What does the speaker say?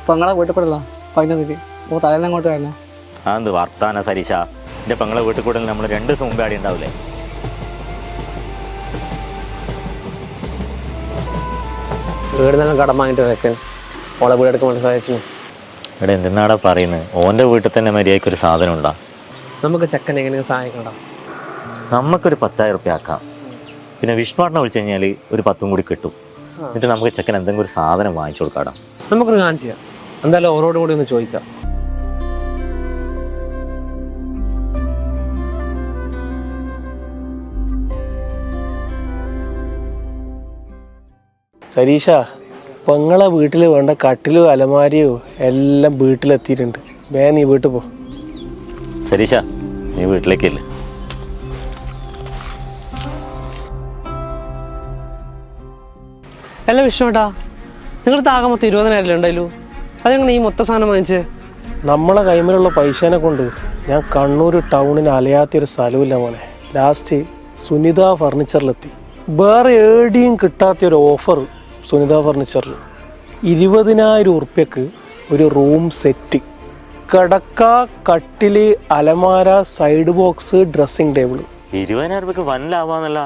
പെങ്ങളെ വീട്ടിൽ കൂടല്ല 11 അപ്പോൾ തലേന്ന് അങ്ങോട്ട് വരണേ. അതെന്ത് വർത്താന സരീഷ, എൻ്റെ പെങ്ങളെ വീട്ടിൽ കൂടെ നമ്മൾ 2 ദിവസം മുമ്പേ ആടി ഉണ്ടാവില്ലേ? വീട് തന്നെ കടം വാങ്ങിട്ട് വെക്കാൻ ഓളെ വീട് എടുക്കാൻ മനസ്സിലാച്ചു. ഇവിടെ എന്തിനാടാ പറയുന്നത്? ഓൻ്റെ വീട്ടിൽ തന്നെ മര്യാദയ്ക്ക് ഒരു സാധനം ഉണ്ടാ. നമുക്ക് ചെക്കൻ എങ്ങനെയും സഹായിക്കണ്ട. നമുക്കൊരു 10,000 റുപ്യ ആക്കാം. പിന്നെ വിഷ്ണുവാട്ടിനെ വിളിച്ചു കഴിഞ്ഞാൽ ഒരു 10 കൂടി കിട്ടും. എന്നിട്ട് നമുക്ക് ചെക്കൻ എന്തെങ്കിലും ഒരു സാധനം വാങ്ങിച്ചു കൊടുക്കാടാ. നമുക്കൊരു കാര്യം ചെയ്യാം. എന്തായാലും ഓരോടും കൂടി ഒന്ന് ചോദിക്കാം. സരീഷ, പെങ്ങളെ വീട്ടിൽ വേണ്ട കട്ടിലോ അലമാരിയോ എല്ലാം വീട്ടിലെത്തിയിട്ടുണ്ട്. നീ വീട്ടിൽ പോ. സരീഷ, നീ വീട്ടിലേക്കല്ലേ? അല്ല വിഷ്ണുട്ടാ, നിങ്ങൾ താകെ മൊത്തം 20,000 ഉണ്ടായല്ലോ. അതെങ്ങനെ ഈ മൊത്ത സാധനം വാങ്ങിച്ചേ? നമ്മളെ കൈമിലുള്ള പൈസേനെ കൊണ്ട് ഞാൻ കണ്ണൂർ ടൗണിന് അലയാത്തൊരു സ്ഥലമില്ല മോനെ. ലാസ്റ്റ് സുനിത ഫർണിച്ചറിലെത്തി. വേറെ എവിടെയും കിട്ടാത്തൊരു ഓഫർ സുനിത ഫർണിച്ചറിൽ. 20,000 ഉറുപ്പ്യക്ക് ഒരു റൂം സെറ്റ്, കിടക്ക, കട്ടില്, അലമാര, സൈഡ് ബോക്സ്, ഡ്രസ്സിംഗ് ടേബിൾ. 20,000 രൂപയ്ക്ക് വൻ ലാഭാന്നല്ല.